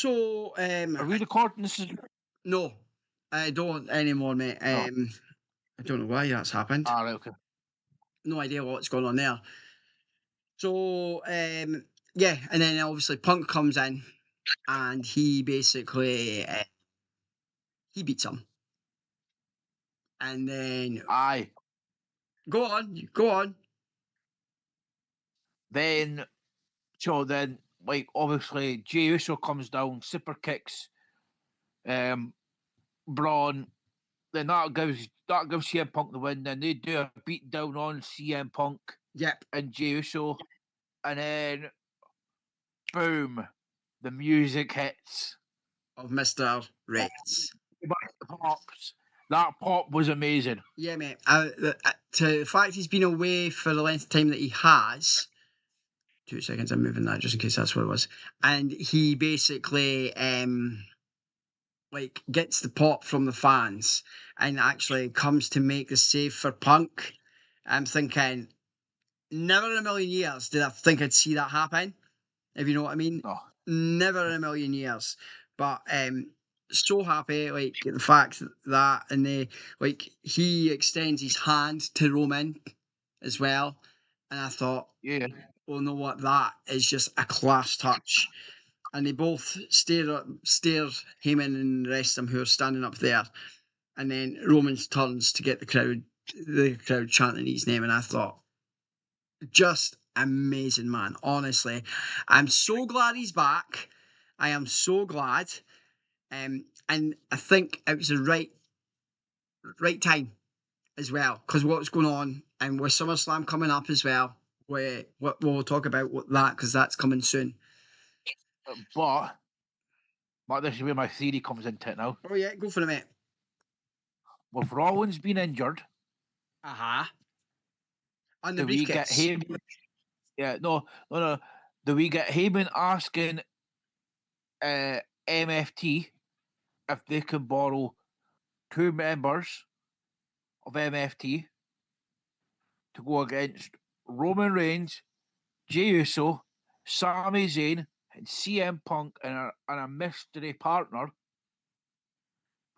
So, Are we recording this? no, I don't anymore, mate. No. I don't know why that's happened. Ah, right, okay. No idea what's going on there. So, yeah, and then obviously Punk comes in, and he basically he beats him, and then Aye. go on. Then, like, obviously, Jey Uso comes down, super kicks, Braun. Then that gives CM Punk the win. Then they do a beat down on CM Punk Yep, and Jey Uso, and then boom, the music hits. of Mr. Rex. Pops. That pop was amazing. Yeah, mate. To the fact he's been away for the length of time that he has. 2 seconds, I'm moving that just in case that's what it was. And he basically like gets the pop from the fans and actually comes to make the save for Punk. I'm thinking, never in a million years did I think I'd see that happen. If you know what I mean. No. Never in a million years. But so happy, like the fact that and he extends his hand to Roman as well. And I thought, Yeah. well, know what, that is just a class touch. And they both stare Heyman and the rest of them who are standing up there. And then Roman turns to get the crowd chanting his name. And I thought, just amazing, man. Honestly, I'm so glad he's back. I am so glad. And I think it was the right time as well, because what's going on and with SummerSlam coming up as well, we'll talk about that because that's coming soon. But this is where my theory comes into it now. Oh yeah, go for it, mate. With Rollins being injured, On the do we get briefcase. Heyman? Yeah, no. Do we get Heyman asking MFT if they can borrow 2 members of MFT to go against Roman Reigns, Jey Uso, Sami Zayn, and CM Punk and a mystery partner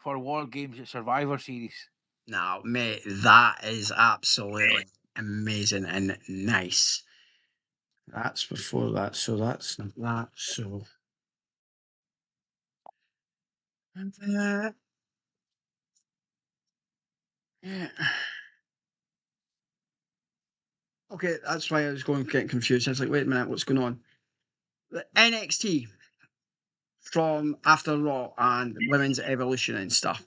for War Games at Survivor Series? No, mate, that is absolutely amazing and nice. That's before that, so that's not that, so. And yeah. Okay, that's why I was getting confused. I was like, wait a minute, what's going on? The NXT from after Raw and Women's Evolution and stuff.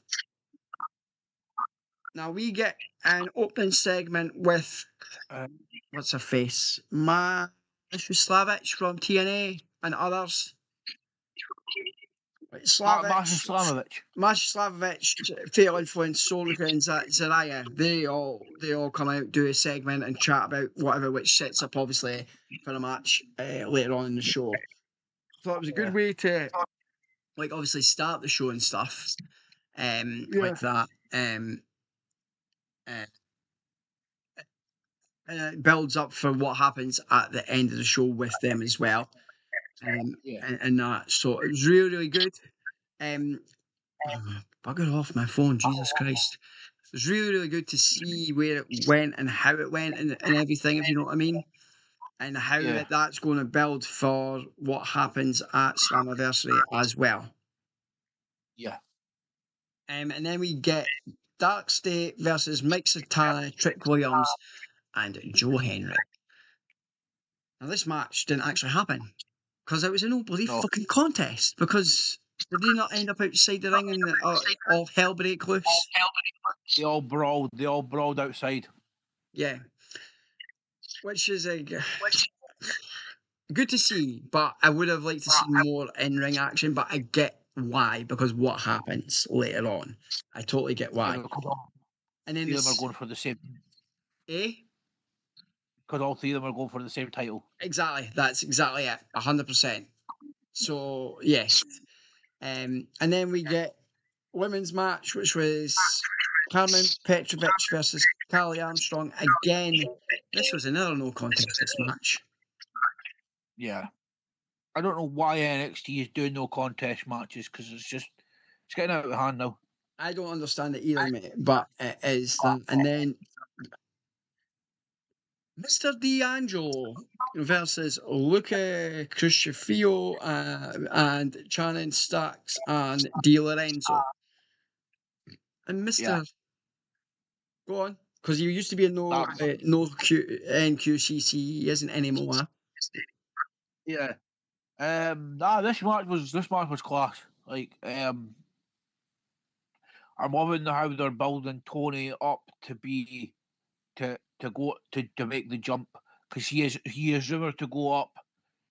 Now we get an opening segment with what's her face? Slavich from TNA and others. Masha Slamovich, Fatal Influence, Soldier and Zaraya. They all come out, do a segment and chat about whatever, which sets up obviously for a match later on in the show. So it was a good way to like obviously start the show and stuff. Like that. And it builds up for what happens at the end of the show with them as well. And that. So it was really, really good. Bugger off my phone, Jesus Christ. It was really, really good to see where it went and how it went and everything, if you know what I mean. And how that's going to build for what happens at Slammiversary as well. Yeah. And then we get Dark State versus Mike Satana, Trick Williams, and Joe Henry. Now, this match didn't actually happen because it was a bloody fucking contest. Because did they not end up outside the ring and all hell break loose? They all brawled outside. Yeah. Which is good to see, but I would have liked to see more in-ring action, but I get why, because what happens later on. I totally get why. And then them are going for the same. Because all three of them are going for the same title. Exactly. That's exactly it. 100%. So, yes. And then we get women's match, which was Crammond Petrovic versus Carly Armstrong. Again, this was another no contest, this match. Yeah. I don't know why NXT is doing no contest matches because it's getting out of hand now. I don't understand it either, mate, but it is. And then Mr. D'Angelo versus Luca Crucifio and Channing Stacks and Di Lorenzo. And Yeah, Mr. Go on, because he used to be a that NQCC. He isn't anymore. yeah. This match was class. Like, I'm loving how they're building Tony up to be to go to make the jump because he is rumored to go up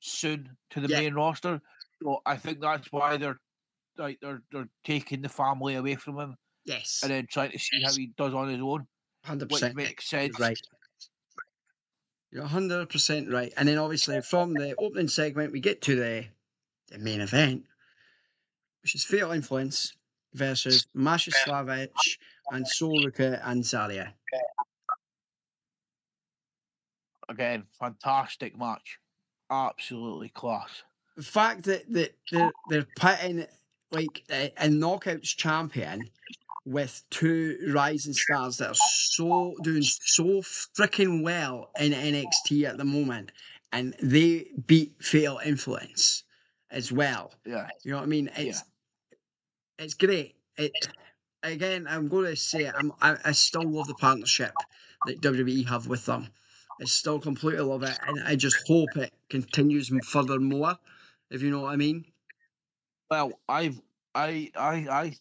soon to the Yeah. main roster. So I think that's why they're taking the family away from him Yes. and then trying to see how he does on his own, 100%. which makes sense. Right. You're 100% right. And then obviously from the opening segment, we get to the main event, which is Fatal Influence versus Masha Slavic and Soluka and Zaria. Again, fantastic match, absolutely class. The fact that they're putting like a knockouts champion with two rising stars that are doing so freaking well in NXT at the moment, and they beat Fatal Influence as well. Yeah, You know what I mean? It's great. Again, I'm going to say I still love the partnership that WWE have with them. I still completely love it, and I just hope it continues furthermore. If you know what I mean. Well, I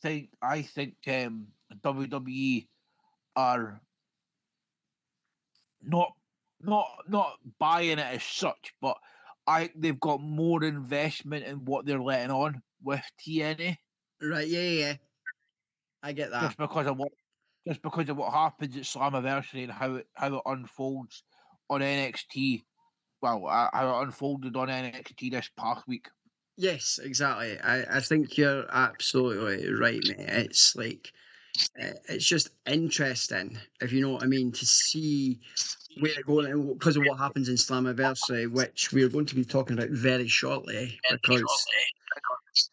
think WWE are not not buying it as such, but they've got more investment in what they're letting on with TNA Right? Yeah. I get that. just because of what happens at Slammiversary and how it unfolds on NXT. Well, how it unfolded on NXT this past week. Yes, exactly. I think you're absolutely right, mate. It's like it's just interesting, if you know what I mean, to see where they're going because of what happens in Slammiversary, which we're going to be talking about very shortly, because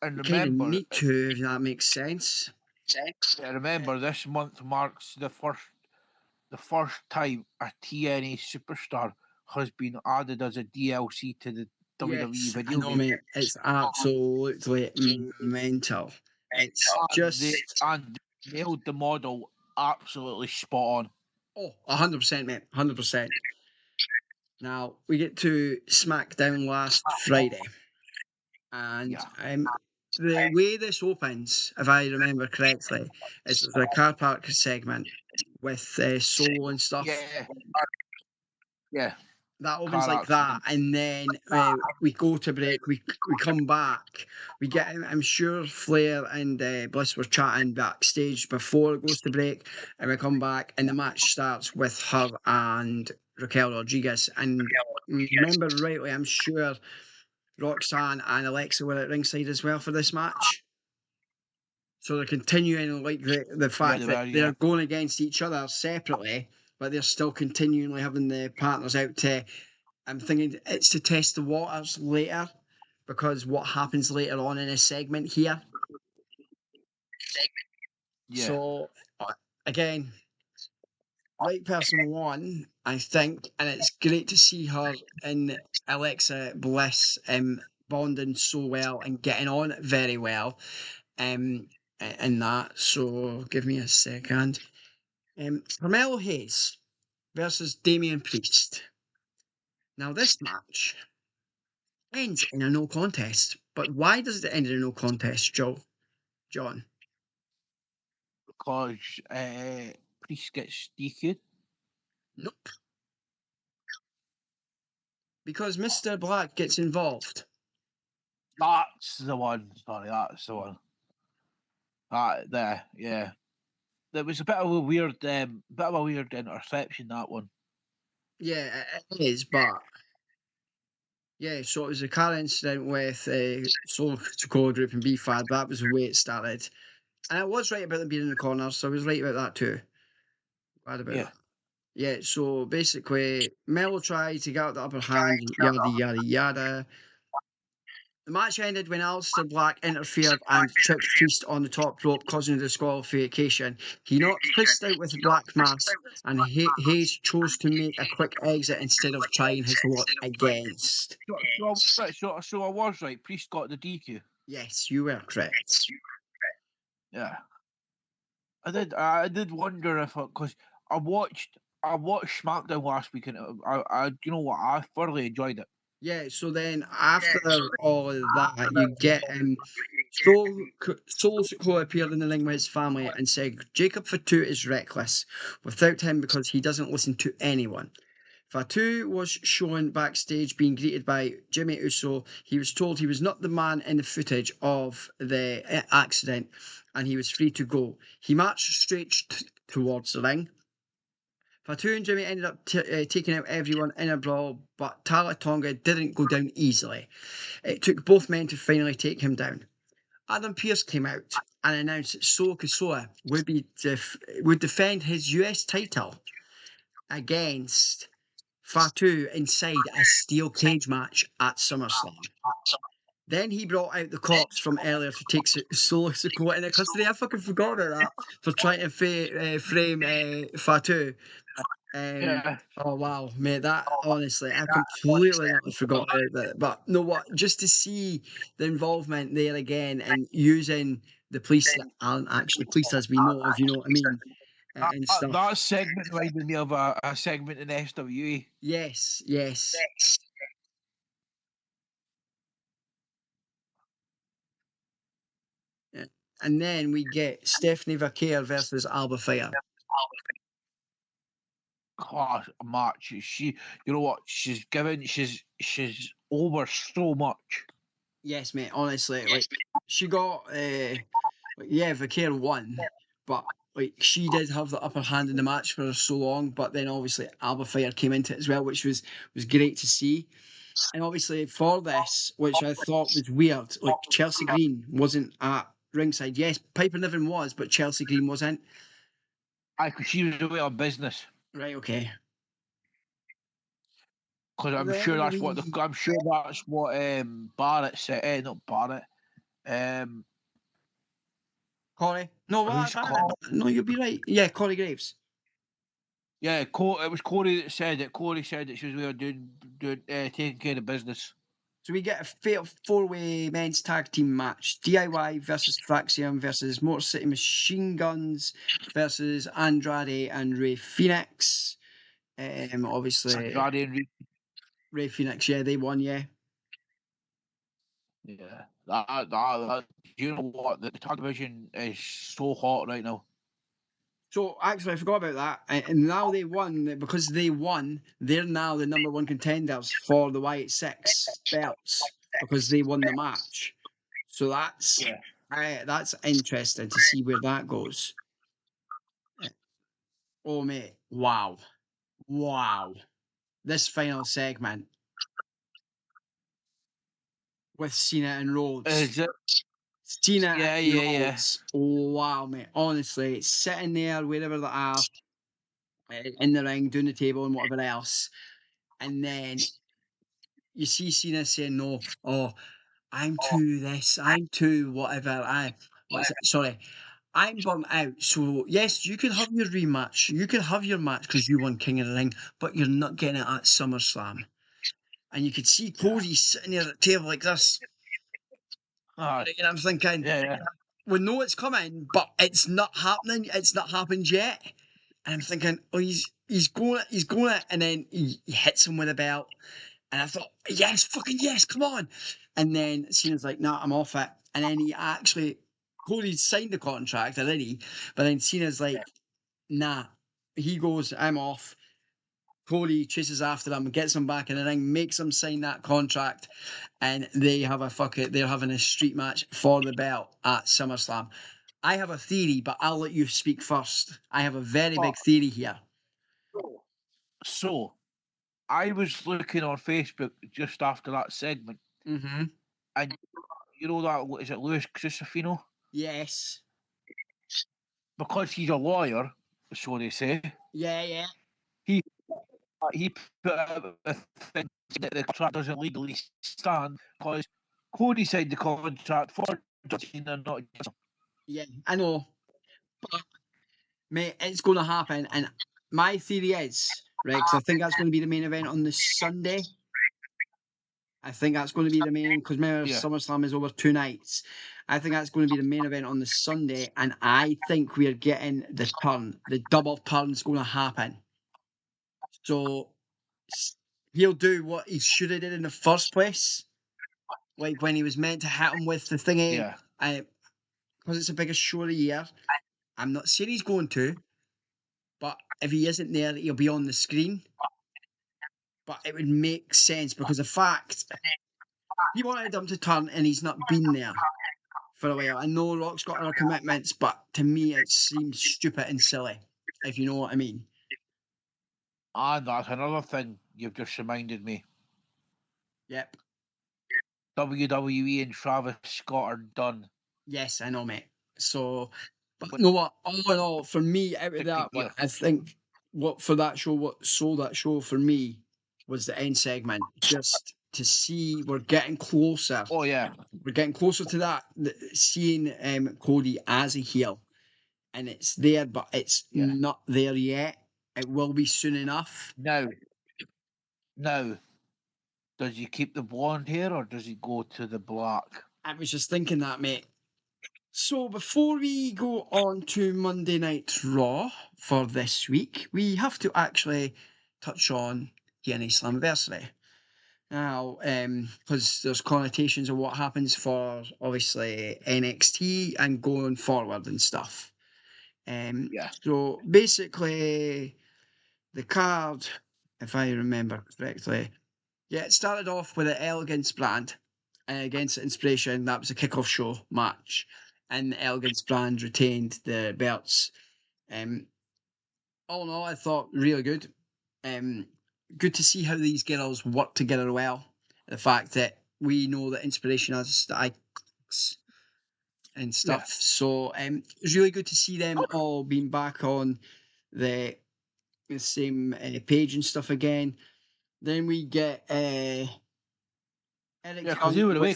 And we kind of remember, need to, if that makes sense. this month marks the first time a TNA superstar has been added as a DLC to the WWE Yes, I video know, game. mate. It's absolutely mental. It's just And nailed the model absolutely spot on. 100%, mate. 100%. Now we get to SmackDown last Friday. And Yeah. the way this opens, if I remember correctly, is there's a car park segment with Solo and stuff. Yeah. Yeah. That opens Car like that, accident. and then we go to break. We come back. We get. I'm sure Flair and Bliss were chatting backstage before it goes to break, and we come back, and the match starts with her and Raquel Rodriguez. And remember rightly, I'm sure Roxanne and Alexa were at ringside as well for this match. So they're continuing like the fact that they're going against each other separately, but they're still continually having the partners out to. I'm thinking it's to test the waters later, because what happens later on in a segment here. Yeah. So again, right person won, I think, and it's great to see her and Alexa Bliss bonding so well and getting on very well. In that. So give me a second. Carmelo Hayes versus Damian Priest. Now this match ends in a no contest, but why does it end in a no contest, John? Because Priest gets DQ'd. Nope. Because Mr. Black gets involved. That's the one. Sorry, that's the one. There, yeah. There was a bit of a weird interception, that one. Yeah, it is, but yeah, so it was a car incident with Soul Core Group and B5. That was the way it started. And I was right about them being in the corner, so I was right about that too. Glad about that. Yeah, so basically, Melo tried to get out the upper hand, yada, yada, yada. The match ended when Aleister Black interfered and tripped Priest on the top rope, causing a disqualification. He knocked Priest out with a black mass, and Hayes chose to make a quick exit instead of trying his luck against. So I was right. Priest got the DQ. Yes, you were correct. Yeah. I did wonder if because I watched SmackDown last week and you know what, I thoroughly enjoyed it. Yeah, so then after all of that, you get Solo Sikoa appeared in the ring with his family and said Jacob Fatu is reckless without him because he doesn't listen to anyone. Fatu was shown backstage being greeted by Jimmy Uso. He was told he was not the man in the footage of the accident and he was free to go. He marched straight towards the ring. Fatu and Jimmy ended up taking out everyone in a brawl, but Tala Tonga didn't go down easily. It took both men to finally take him down. Adam Pearce came out and announced that Solo Sikoa would defend his US title against Fatu inside a steel cage match at SummerSlam. Then he brought out the cops from earlier to take Solo Sikoa into custody. I fucking forgot about that for trying to frame Fatu. Oh wow, mate! That honestly, I completely forgot about that. But you know what? Just to see the involvement there again and using the police that aren't actually police as we know, if you know what I mean, and stuff. That segment reminded me of a segment in SWE. Yes, yes. Yeah. And then we get Stephanie Vaquer versus Alba Fire. Class match. She, you know what? She's over so much. Yes, mate. Honestly, like she got, yeah, Vaquer won, but like she did have the upper hand in the match for so long. But then obviously Alba Fire came into it as well, which was great to see. And obviously for this, which I thought was weird, like Chelsea Green wasn't at ringside. Yes, Piper Niven was, but Chelsea Green wasn't. She was away on business. Right. Okay. Because I'm sure that's what Barrett said. Not Barrett. Corey. No, Who's no, you'll be right. Yeah, Corey Graves. Yeah, it was Corey that said it. Corey said that she was doing taking care of business. So we get a fatal four-way men's tag team match: DIY versus Fraxium versus Motor City Machine Guns versus Andrade and Ray Phoenix. Obviously, Andrade and Ray Phoenix. Yeah, they won. Yeah. Yeah, that you know what? The tag division is so hot right now. So actually, I forgot about that. And now they won because they won. They're now the number one contenders for the White Six belts because they won the match. So that's interesting to see where that goes. Oh mate, wow, this final segment with Cena and Rhodes. Is it? Cena and Rhodes. Yeah. Oh wow, mate. Honestly, sitting there wherever they are in the ring, doing the table and whatever else, and then you see Cena saying, "No, oh, I'm too this, I'm too whatever. Sorry, I'm burnt out. So yes, you can have your rematch. You can have your match because you won King of the Ring, but you're not getting it at SummerSlam." And you could see Cody sitting there at the table like this. And I'm thinking, we know it's coming, but it's not happening. It's not happened yet. And I'm thinking, oh, he's going it, and then he hits him with a belt. And I thought, yes, fucking yes, come on. And then Cena's like, nah, I'm off it. And then Cody signed the contract already, but then Cena's like, nah. He goes, I'm off. Cody chases after him, gets him back in the ring, makes him sign that contract, and they're having a street match for the belt at SummerSlam. I have a theory, but I'll let you speak first. I have a very big theory here. So, I was looking on Facebook just after that segment, and you know that is it Louis Crucifino? Yes. Because he's a lawyer, so they say. Yeah. He put out a thing that the contract doesn't legally stand because Cody signed the contract for Cena, not Yeah, I know. But, mate, it's going to happen. And my theory is, right, because I think that's going to be the main event on the Sunday. I think that's going to be the main, because remember, SummerSlam is over 2 nights. I think that's going to be the main event on the Sunday, and I think we're getting the turn. The double turn's going to happen. So he'll do what he should have did in the first place, like when he was meant to hit him with the thingy. Because it's the biggest show of the year. I'm not saying he's going to, but if he isn't there, he'll be on the screen. But it would make sense because the fact he wanted him to turn and he's not been there for a while. I know Rock's got other commitments, but to me it seems stupid and silly, if you know what I mean. And that's another thing you've just reminded me. Yep. WWE and Travis Scott are done. Yes, I know, mate. So, but you know what? All in all, for me, out of that, I think what sold that show for me was the end segment. Just to see we're getting closer. Oh yeah, we're getting closer to that. Seeing Cody as a heel, and it's there, but it's not there yet. It will be soon enough. Now, does he keep the blonde hair or does he go to the black? I was just thinking that, mate. So before we go on to Monday Night Raw for this week, we have to actually touch on TNA Slammiversary. Now, because there's connotations of what happens for, obviously, NXT and going forward and stuff. So basically, the card, if I remember correctly, it started off with the Elegance brand against Inspiration. That was a kickoff show match, and the Elegance brand retained the belts. All in all, I thought really good. Good to see how these girls work together well. The fact that we know that Inspiration has the icons and stuff. So it's really good to see them all being back on the same page and stuff again. Then we get Eric because they were away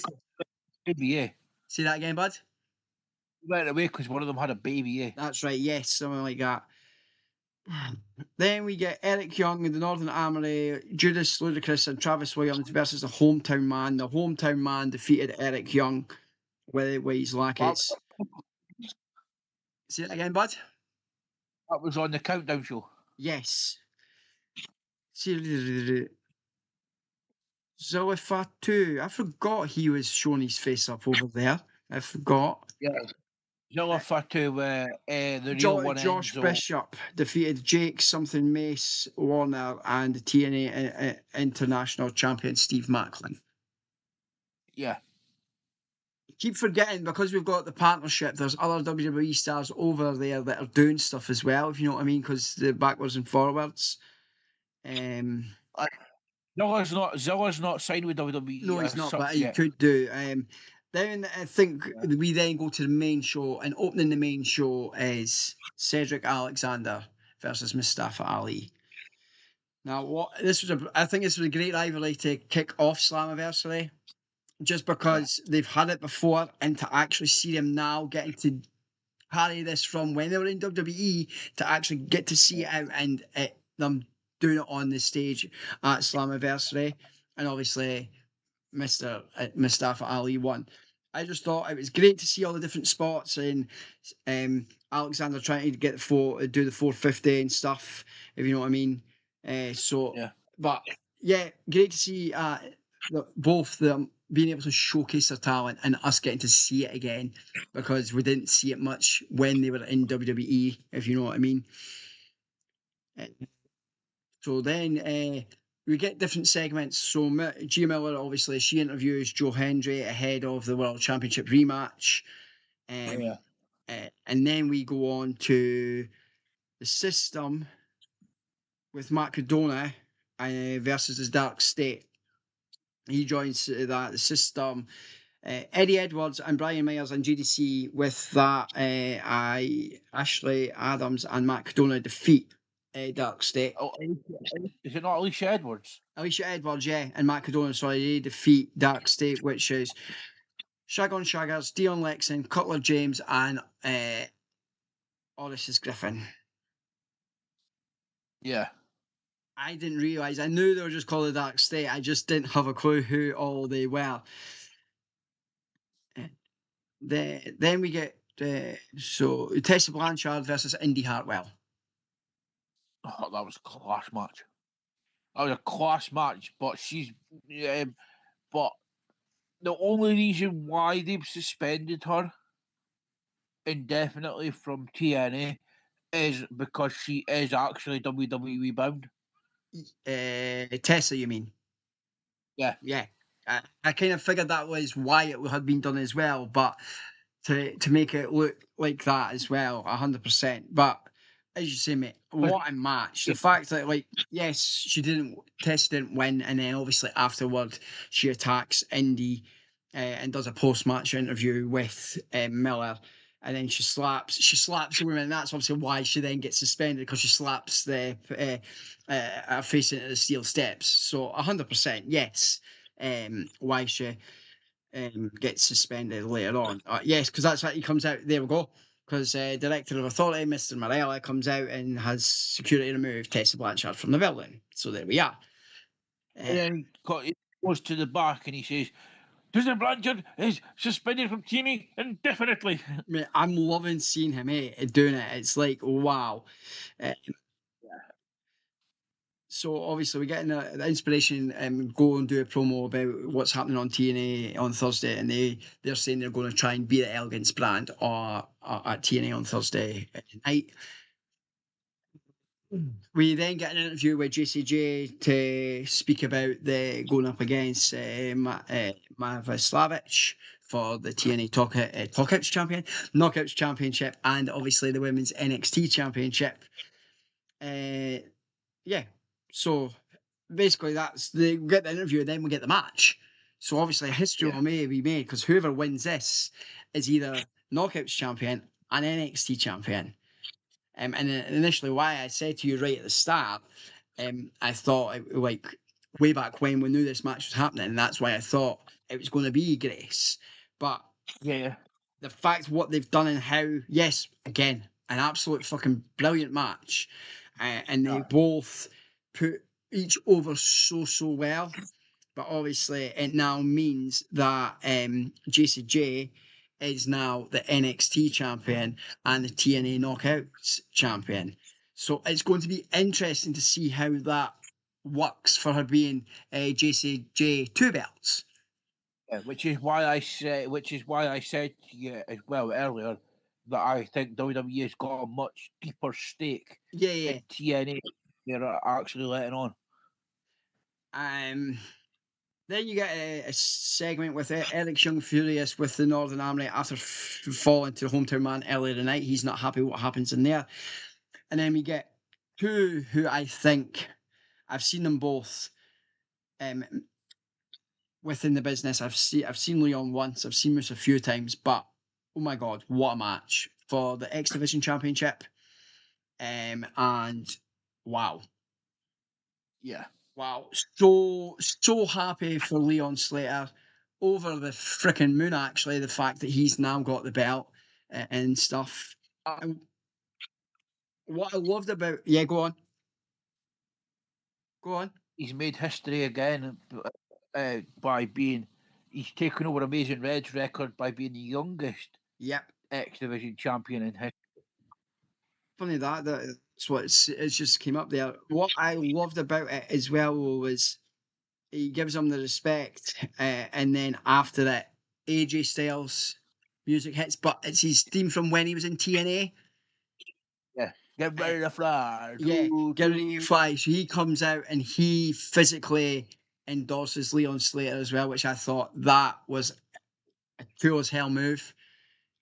baby, Say that again, bud? They went away because one of them had a baby, That's right, yes, something like that. Then we get Eric Young in the Northern Armory, Judas Ludacris and Travis Williams versus the Hometown Man. The Hometown Man defeated Eric Young with his lackeys. Say it again, bud? That was on the Countdown show. Yes. Zillifatu. I forgot he was showing his face up over there. I forgot. Yeah. Zillifatu, the real one. Josh Bishop defeated Jake something Mace Warner and the TNA International Champion Steve Macklin. Yeah. Keep forgetting because we've got the partnership. There's other WWE stars over there that are doing stuff as well. If you know what I mean, because the backwards and forwards. Zilla's not signed with WWE. No, he's not, but he could do. Then I think we then go to the main show, and opening the main show is Cedric Alexander versus Mustafa Ali. Now, I think this was a great rivalry to kick off Slammiversary, just because they've had it before, and to actually see them now getting to carry this from when they were in WWE to actually get to see it out and them doing it on the stage at Slammiversary, and obviously Mustafa Ali won. I just thought it was great to see all the different spots and Alexander trying to get do the 450 and stuff, if you know what I mean. But yeah, great to see both them being able to showcase their talent and us getting to see it again, because we didn't see it much when they were in WWE, if you know what I mean. So then we get different segments. So G Miller, obviously, she interviews Joe Hendry ahead of the World Championship rematch. And then we go on to the System with Matt Cardona versus his Dark State. He joins the System. Eddie Edwards and Brian Myers and GDC with that Ashley Adams and Matt Cardona defeat Dark State. Oh, is it not Alicia Edwards? Alicia Edwards, yeah, and Matt Cardona, sorry, they defeat Dark State, which is Shagon Shaggers, Dion Lexon, Cutler James, and Oris Griffin. Yeah. I didn't realise. I knew they were just called the Dark State. I just didn't have a clue who all they were. Then we get so Tessa Blanchard versus Indy Hartwell. Oh, that was a class match. That was a class match, but but the only reason why they've suspended her indefinitely from TNA is because she is actually WWE bound. Tessa, you mean? Yeah. Yeah. I kind of figured that was why it had been done as well, but to make it look like that as well, 100%. But as you say, mate, what a match! The fact that, like, yes, Tessa didn't win, and then obviously afterward she attacks Indy and does a post-match interview with Miller, and then she slaps the woman, and that's obviously why she then gets suspended, because she slaps the her face into the steel steps. So 100%, yes. Why she gets suspended later on. Yes, because that's what he comes out. There we go. Because Director of Authority, Mr. Morella, comes out and has security remove Tessa Blanchard from the building. So there we are. And then he goes to the back and he says, Tessa Blanchard is suspended from TNA indefinitely. I'm loving seeing him doing it. It's like, wow. So obviously we get the inspiration and go and do a promo about what's happening on TNA on Thursday, and they're saying they're going to try and be the Elegance brand or at TNA on Thursday night. We then get an interview with JCJ to speak about the going up against Mavaslavich for the TNA Knockouts Championship, and obviously the Women's NXT Championship. Yeah, so basically we get the interview and then we get the match. So obviously history will be made, because whoever wins this is either Knockouts champion and NXT champion. And initially, why I said to you right at the start, I thought like way back when we knew this match was happening, and that's why I thought it was going to be Grace. But Yeah. the fact what they've done and how, yes, again, an absolute fucking brilliant match, and they both put each over so well. But obviously, it now means that JCJ is now the NXT champion and the TNA Knockouts champion. So it's going to be interesting to see how that works for her being JCJ 2 belts. Yeah, which is why I said to you as well earlier that I think WWE has got a much deeper stake in TNA they're actually letting on. Then you get a segment with Eric Young furious with the Northern Army after falling to the hometown man earlier tonight. He's not happy what happens in there. And then we get two who I think I've seen them both within the business. I've seen Leon once, I've seen Moose a few times, but oh my god, what a match for the X Division Championship. And wow. Yeah. Wow. So happy for Leon Slater. Over the freaking moon, actually, the fact that he's now got the belt and stuff. And what I loved about... Yeah, go on. Go on. He's made history again by being... He's taken over Amazing Red's record by being the youngest X Division champion in history. Funny that's what it's just came up there. What I loved about it as well was he gives him the respect, and then after that, AJ Styles music hits, but it's his theme from when he was in TNA. Yeah, get ready to fly. Yeah, get ready to fly. So he comes out and he physically endorses Leon Slater as well, which I thought that was a cool as hell move.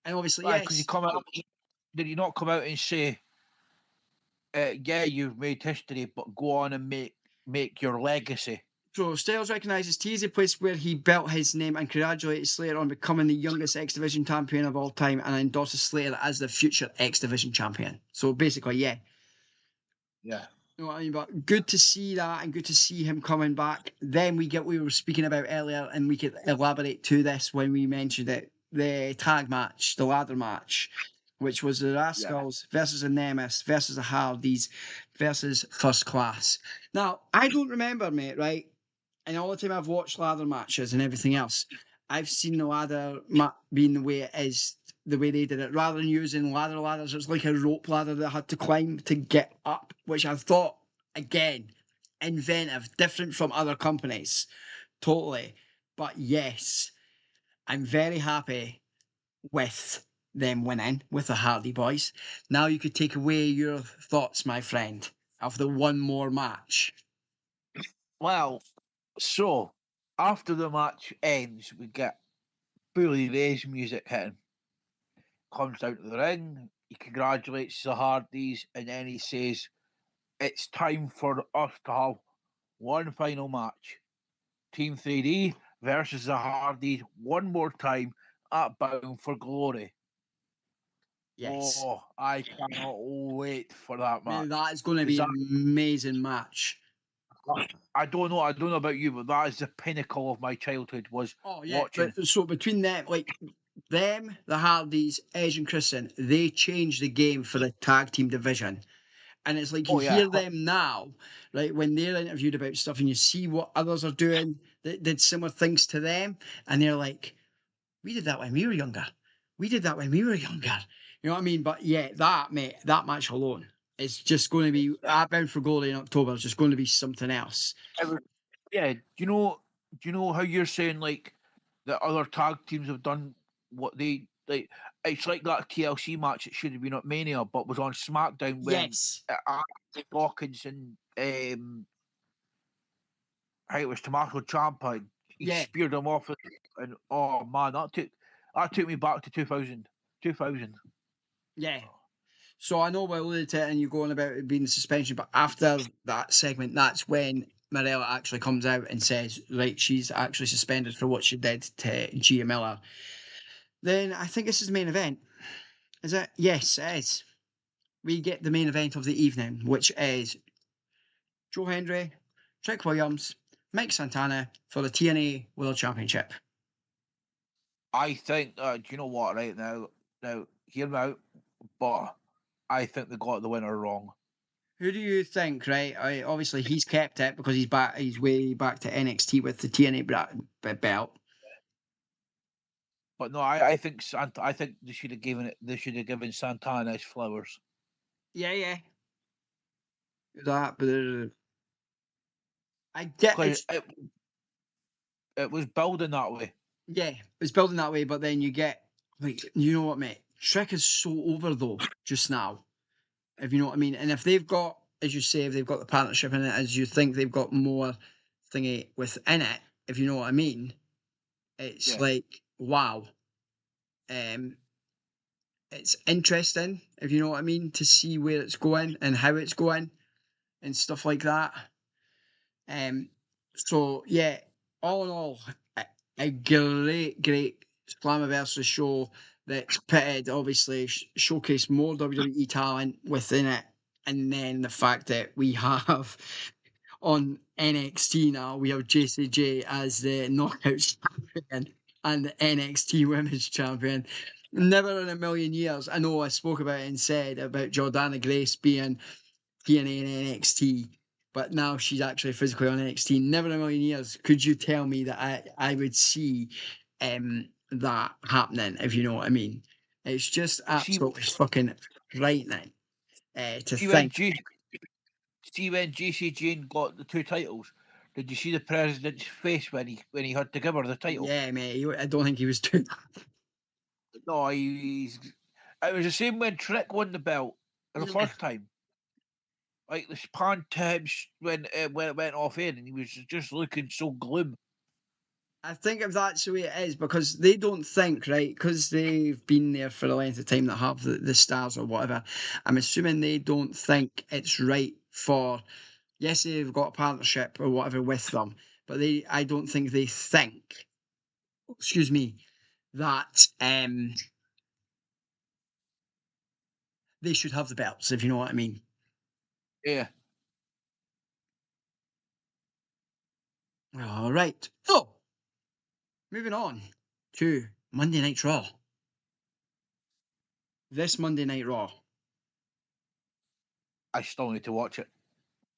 And obviously, yes. Did he not come out and say, yeah, you've made history, but go on and make your legacy? So Styles recognises T is a place where he built his name and congratulated Slater on becoming the youngest X Division champion of all time, and endorses Slater as the future X Division champion. So basically, yeah. Yeah. You know what I mean? But good to see that and good to see him coming back. Then we get what we were speaking about earlier, and we could elaborate to this when we mentioned it. The tag match, the ladder match, which was the Rascals versus the Nemesis versus the Hardys versus First Class. Now, I don't remember, mate, right? And all the time I've watched ladder matches and everything else, I've seen the ladder being the way it is, the way they did it. Rather than using ladders, it's like a rope ladder that I had to climb to get up, which I thought, again, inventive, different from other companies, totally. But yes, I'm very happy with them winning, with the Hardy Boys. Now you could take away your thoughts, my friend, of the one more match. Well, so after the match ends, we get Bully Ray's music hitting. Comes down to the ring, he congratulates the Hardys, and then he says, "It's time for us to have one final match. Team 3D versus the Hardys one more time at Bound for Glory." Yes. Oh, I cannot wait for that Mate, match. that is going to Because be an amazing match. I don't know about you, but that is the pinnacle of my childhood was Oh yeah, watching. but so between them, like them, the Hardys, Edge and Christian, they changed the game for the tag team division. And it's like you Oh yeah, hear them now, right, when they're interviewed about stuff and you see what others are doing that did similar things to them, and they're like, we did that when we were younger. We did that when we were younger. You know what I mean? But yeah, that, mate, that match alone is just going to be, at Bound for Glory in October, is just going to be something else. yeah. Do you know how you're saying like the other tag teams have done what they like? It's like that TLC match. It should have been at Mania, but was on SmackDown when Yes. Dawkins and I think it was Tommaso Ciampa. He Yeah. speared him off, and oh man, that took me back to 2000. 2000. Yeah. So I know we alluded to it and you're going about it being suspension, but after that segment, that's when Marella actually comes out and says, right, she's actually suspended for what she did to Gia Miller. Then I think this is the main event. Is it? Yes, it is. We get the main event of the evening, which is Joe Hendry, Trick Williams, Mike Santana for the TNA World Championship. I think. Do you know what? Right now, hear me out, but I think they got the winner wrong. Who do you think, right? Obviously, he's kept it because he's back. He's way back to NXT with the TNA belt. But no, I think I think they should have given it. They should have given Santana his flowers. Yeah, yeah. That, but I get Because it's it was building that way. yeah, it's building that way, but then you get like you know what, mate? Shrek is so over though just now. If you know what I mean, and if they've got, as you say, if they've got the partnership in it, as you think they've got more thingy within it, if you know what I mean, it's Yeah. like wow. Um, it's interesting if you know what I mean to see where it's going and how it's going and stuff like that. Um, so yeah, all in all, a great Slammiversary show that's pitted, obviously showcased more WWE talent within it, and then the fact that we have on NXT now we have JCJ as the Knockout Champion and the NXT Women's Champion. Never in a million years. I know I spoke about it and said about Jordana Grace being TNA and NXT, but now she's actually physically on NXT. Never in a million years could you tell me that I would see that happening, if you know what I mean. It's just See, absolutely fucking frightening to see when think. G, see when JC Jane got the two titles. Did you see the president's face when he had to give her the title? Yeah, mate, I don't think he was doing that. No, he's. It was the same when Trick won the belt the Yeah. first time. Like the pan to him when it went off air, and he was just looking so gloom. I think if that's the way it is, because they don't think, right, because they've been there for a length of time that have the stars or whatever, I'm assuming they don't think it's right for, yes, they've got a partnership or whatever with them, but I don't think they think, excuse me, that they should have the belts, if you know what I mean. Yeah. All right. So, moving on to Monday Night Raw. This Monday Night Raw. I still need to watch it.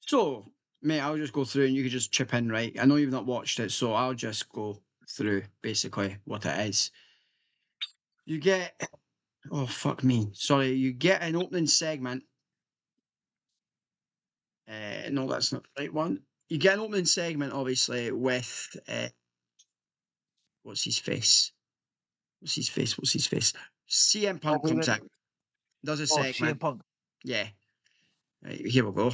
So, mate, I'll just go through and you can just chip in, right? I know you've not watched it, so I'll just go through basically what it is. You get, oh, fuck me. Sorry, you get an opening segment. No, that's not the right one. You get an opening segment, obviously, with, what's his face? What's his face? What's his face? CM Punk who comes then? out, does a Oh, CM segment. Punk. Yeah. Right, here we go.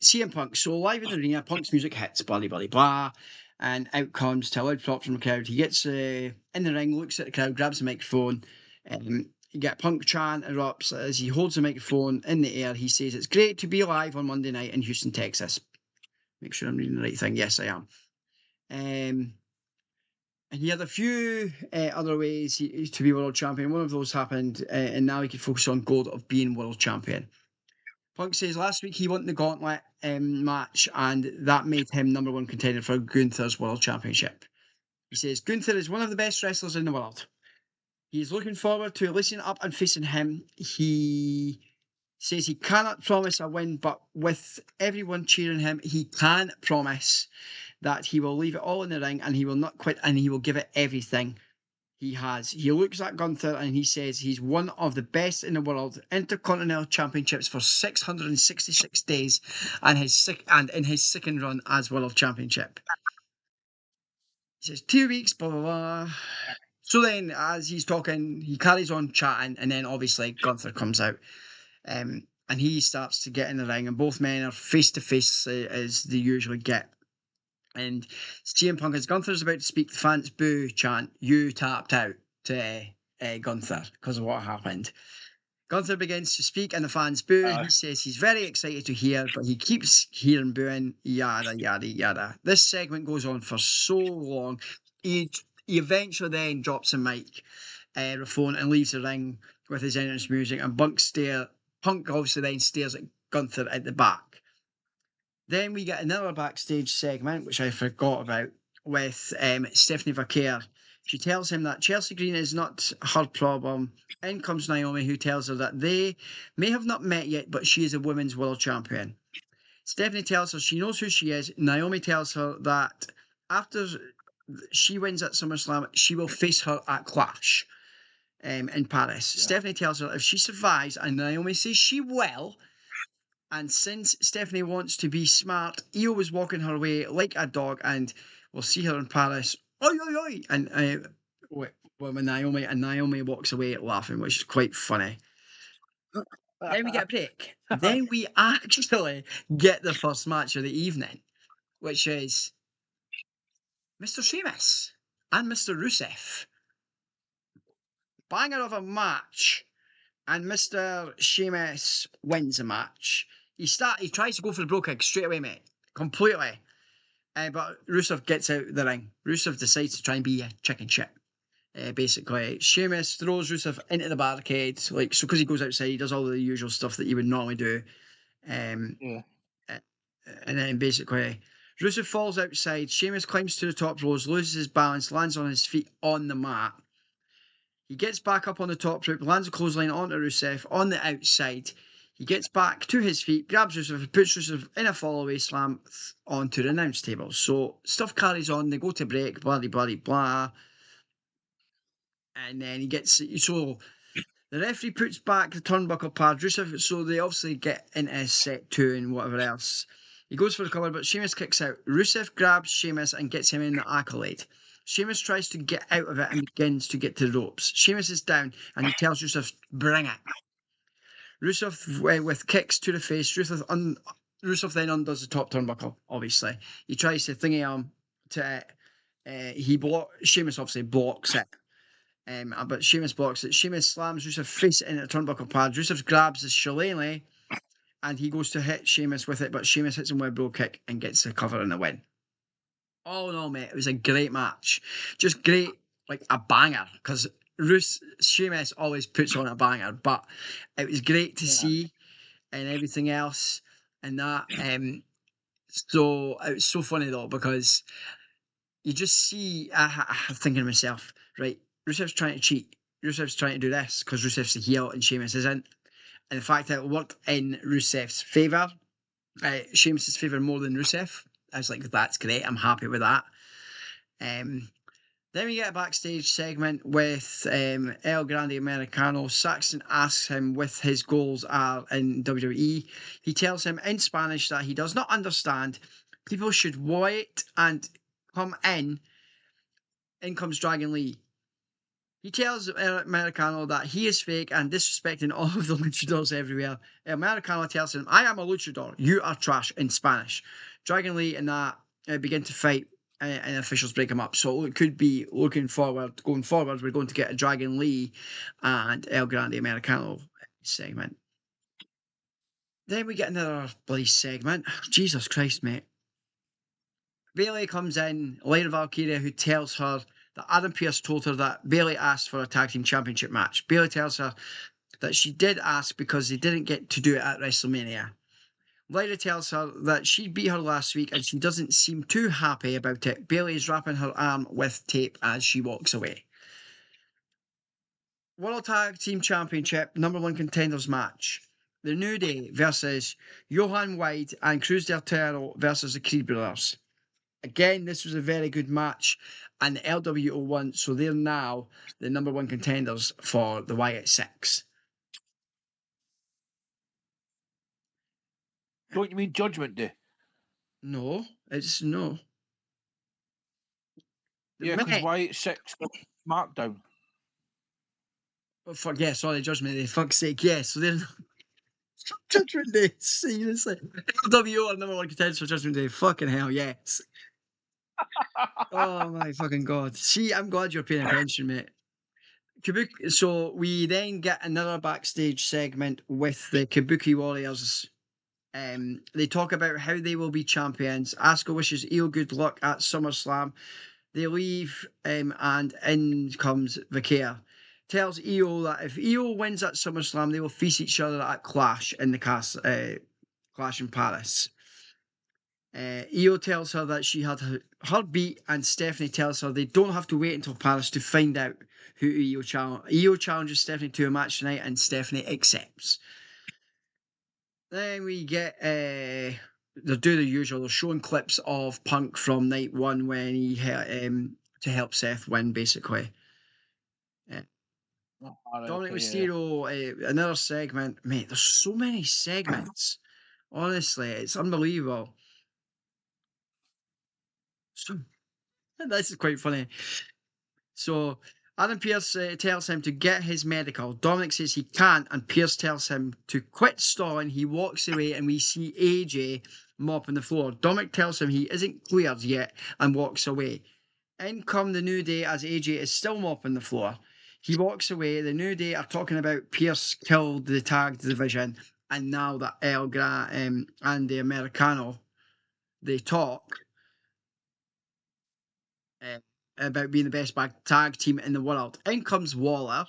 CM Punk. So live in the arena, Punk's music hits, blah, blah, blah, blah. And out comes to a loud prop from the crowd. He gets in the ring, looks at the crowd, grabs the microphone. You get Punk chant erupts as he holds the microphone in the air. He says, "It's great to be live on Monday night in Houston, Texas." Make sure I'm reading the right thing. Yes, I am. And he had a few other ways to be world champion. One of those happened, and now he can focus on goal of being world champion. Punk says last week he won the gauntlet match, and that made him number one contender for Gunther's world championship. He says Gunther is one of the best wrestlers in the world. He's looking forward to listening up and facing him. He says he cannot promise a win, but with everyone cheering him, he can promise that he will leave it all in the ring and he will not quit and he will give it everything he has. He looks at Gunther and he says he's one of the best in the world. Intercontinental Championships for 666 days and in his second run as World Championship. He says 2 weeks, blah, blah, blah. So then, as he's talking, he carries on chatting, and then obviously Gunther comes out. And he starts to get in the ring, and both men are face to face as they usually get. And CM Punk, as Gunther's about to speak, the fans boo chant, "You tapped out" to Gunther because of what happened. Gunther begins to speak and the fans boo. He says he's very excited to hear, but he keeps hearing booing, yada, yada, yada. This segment goes on for so long. He eventually then drops a microphone and leaves the ring with his entrance music, and Punk obviously then stares at Gunther at the back. Then we get another backstage segment, which I forgot about, with Stephanie Vaquer. She tells him that Chelsea Green is not her problem. In comes Naomi, who tells her that they may have not met yet, but she is a women's world champion. Stephanie tells her she knows who she is. Naomi tells her that after she wins at SummerSlam, she will face her at Clash in Paris. Yeah. Stephanie tells her if she survives, and Naomi says she will, and since Stephanie wants to be smart, Io was walking her way like a dog, and we'll see her in Paris. Oi, oi, oi! And when Naomi walks away laughing, which is quite funny. Then we get a break. Then we actually get the first match of the evening, which is Mr. Sheamus and Mr. Rusev. Banger of a match. And Mr. Sheamus wins the match. He tries to go for the bro kick straight away, mate. Completely. But Rusev gets out the ring. Rusev decides to try and be a chicken shit. Basically, Sheamus throws Rusev into the barricade, because he goes outside, he does all the usual stuff that you would normally do. And then basically, Rusev falls outside. Sheamus climbs to the top ropes, loses his balance, lands on his feet on the mat. He gets back up on the top rope, lands a clothesline onto Rusev on the outside. He gets back to his feet, grabs Rusev, puts Rusev in a fall-away slam onto the announce table. So stuff carries on. They go to break, blah, blah, blah, blah. And then so the referee puts back the turnbuckle pad. Rusev, so they obviously get into set 2 and whatever else. He goes for the cover, but Sheamus kicks out. Rusev grabs Sheamus and gets him in the accolade. Sheamus tries to get out of it and begins to get to the ropes. Sheamus is down and he tells Rusev, bring it. Rusev with kicks to the face. Rusev then undoes the top turnbuckle, obviously. He tries to thingy arm to Sheamus obviously blocks it. But Sheamus blocks it. Sheamus slams Rusev face into the turnbuckle pad. Rusev grabs the shillelagh and he goes to hit Sheamus with it, but Sheamus hits him with a bro kick and gets the cover and the win. All in all, mate, it was a great match. Just great, like a banger, because Sheamus always puts on a banger, but it was great to see and everything else and that. So it was so funny though because you just see, I'm thinking to myself, right, Rusev's trying to cheat. Rusev's trying to do this because Rusev's the heel and Sheamus isn't. And the fact that it worked in Rusev's favour, Sheamus's favour more than Rusev, I was like, that's great. I'm happy with that. Then we get a backstage segment with El Grande Americano. Saxon asks him what his goals are in WWE. He tells him in Spanish that he does not understand. People should wait and come in. In comes Dragon Lee. He tells Americano that he is fake and disrespecting all of the luchadors everywhere. Americano tells him, I am a luchador. You are trash in Spanish. Dragon Lee and that begin to fight and officials break him up. So it could be going forward, we're going to get a Dragon Lee and El Grande Americano segment. Then we get another bloody segment. Jesus Christ, mate. Bayley comes in, Lyra Valkyria, who tells her that Adam Pearce told her that Bayley asked for a tag team championship match. Bayley tells her that she did ask because they didn't get to do it at WrestleMania. Lyra tells her that she beat her last week and she doesn't seem too happy about it. Bayley is wrapping her arm with tape as she walks away. World Tag Team Championship #1 contenders match. The New Day versus Johan Wide and Cruz del Toro versus the Creed Brothers. Again, this was a very good match, and the LWO won, so they're now the #1 contenders for the Wyatt Six. Don't you mean Judgment Day? No, it's no. Yeah, because Wyatt 6 SmackDown. Oh, fuck, yeah, sorry, Judgment Day, fuck's sake, yeah, so they're Judgment Day, seriously. LWO are #1 contenders for Judgment Day, fucking hell, yes. Oh my fucking god. See, I'm glad you're paying attention, mate. So we then get another backstage segment with the Kabuki Warriors. They talk about how they will be champions. Asuka wishes Io good luck at SummerSlam. They leave, and in comes Vaquer. Tells Io that if Io wins at SummerSlam, they will face each other at Clash in the Clash in Paris. Io tells her that she had her beat, and Stephanie tells her they don't have to wait until Paris to find out who Io challenges. Io challenges Stephanie to a match tonight, and Stephanie accepts. Then we get they do the usual. They're showing clips of Punk from night one when he to help Seth win, basically. Dominic Mysterio, another segment. Mate, there's so many segments. Honestly, it's unbelievable. So, this is quite funny. So Adam Pearce tells him to get his medical. Dominic says he can't, and Pearce tells him to quit stalling. He walks away, and we see AJ mopping the floor. Dominic tells him he isn't cleared yet and walks away. In come the New Day as AJ is still mopping the floor. He walks away. The New Day are talking about Pearce killed the tag division, and now that Elga and the Americano, they talk about being the best tag team in the world. In comes Waller.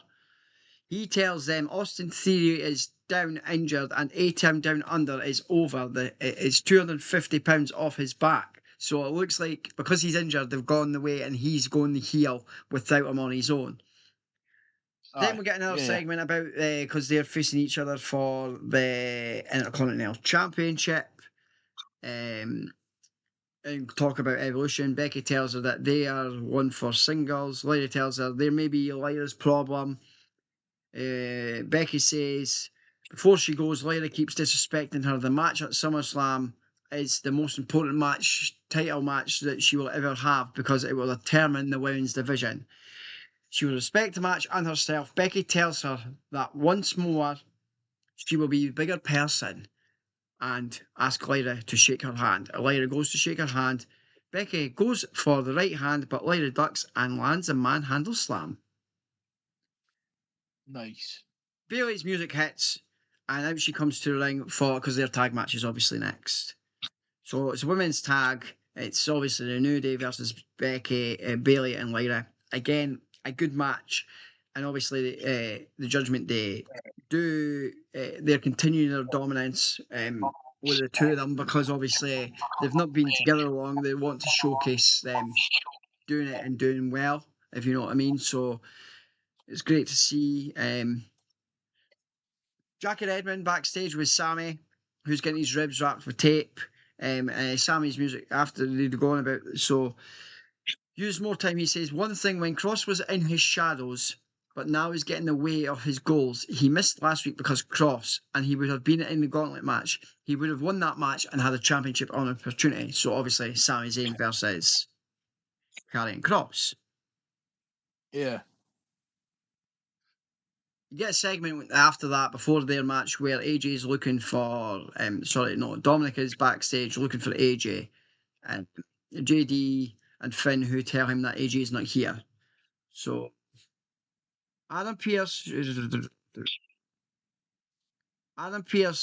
He tells them Austin Theory is down injured and A-Team Down Under is over. It's £250 off his back. So it looks like because he's injured, they've gone the way and he's going the heel without him on his own. Then we get another segment about because they're facing each other for the Intercontinental Championship. And talk about Evolution. Becky tells her that they are one for singles. Lyra tells her there may be Lyra's problem. Becky says before she goes, Lyra keeps disrespecting her. The match at SummerSlam is the most important title match that she will ever have because it will determine the women's division. She will respect the match and herself. Becky tells her that once more she will be a bigger person and ask Lyra to shake her hand. Lyra goes to shake her hand. Becky goes for the right hand, but Lyra ducks and lands a manhandle slam. Nice. Bayley's music hits, and out she comes to the ring because their tag match is obviously next. So it's a women's tag. It's obviously the New Day versus Becky, Bayley, and Lyra. Again, a good match. and obviously the Judgment Day they're continuing their dominance with the two of them, because obviously they've not been together long. They want to showcase them doing it and doing well, if you know what I mean. So it's great to see. Jack and Edmund backstage with Sammy, who's getting his ribs wrapped with tape. Sammy's music after they'd gone about. So use more time. He says one thing: when Cross was in his shadows, but now he's getting in the way of his goals. He missed last week because Cross, and he would have been in the gauntlet match. He would have won that match and had a championship on opportunity. So obviously, Sami Zayn versus Karrion Cross. Yeah. You get a segment after that before their match where AJ is looking for, Dominic is backstage looking for AJ, and JD and Finn who tell him that AJ is not here. So Adam Pearce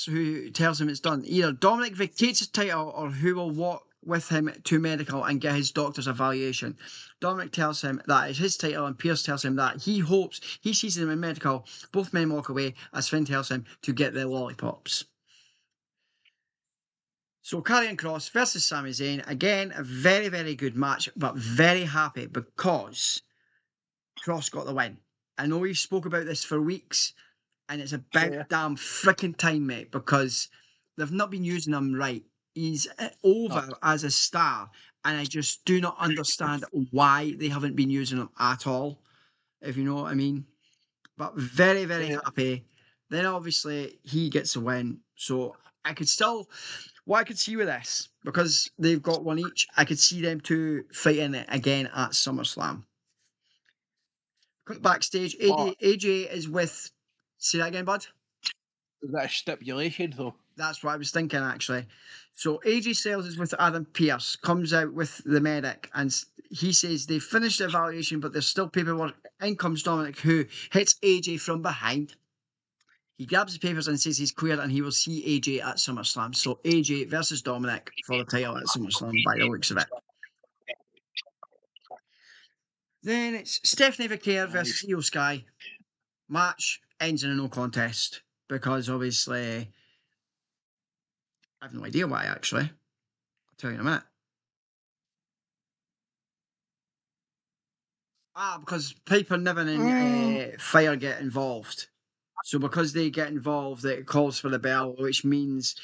who tells him it's done. Either Dominic vacates his title or who will walk with him to medical and get his doctor's evaluation. Dominic tells him that it's his title, and Pearce tells him that he hopes he sees him in medical. Both men walk away as Finn tells him to get their lollipops. So Karrion Cross versus Sami Zayn. Again, a very, very good match, but very happy because Cross got the win. I know we've spoke about this for weeks, and it's about damn freaking time, mate, because they've not been using him right. He's over as a star, and I just do not understand why they haven't been using him at all, if you know what I mean. But very, very happy. Then obviously he gets a win. So I could still, what I could see with this, because they've got one each, I could see them two fighting it again at SummerSlam. Cut backstage, AJ is with, say that again, bud? Is that a stipulation, though? That's what I was thinking, actually. So AJ Styles is with Adam Pearce, comes out with the medic, and he says they've finished the evaluation, but there's still paperwork. In comes Dominic, who hits AJ from behind. He grabs the papers and says he's cleared, and he will see AJ at SummerSlam. So AJ versus Dominic for the title at SummerSlam, by the looks of it. Then it's Stephanie Victor versus Io Sky. Match ends in a no contest, because obviously I have no idea why, actually. I'll tell you in a minute. Because Piper, Niven, and Fire get involved. So because they get involved, it calls for the bell, which means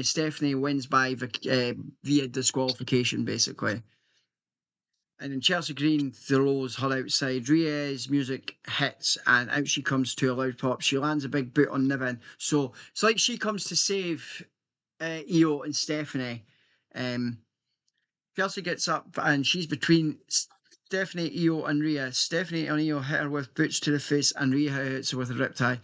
Stephanie wins by via disqualification, basically. And then Chelsea Green throws her outside. Rhea's music hits, and out she comes to a loud pop. She lands a big boot on Niven. So it's like she comes to save Io and Stephanie. Chelsea gets up, and she's between Stephanie, Io, and Rhea. Stephanie and Io hit her with boots to the face, and Rhea hits her with a riptide.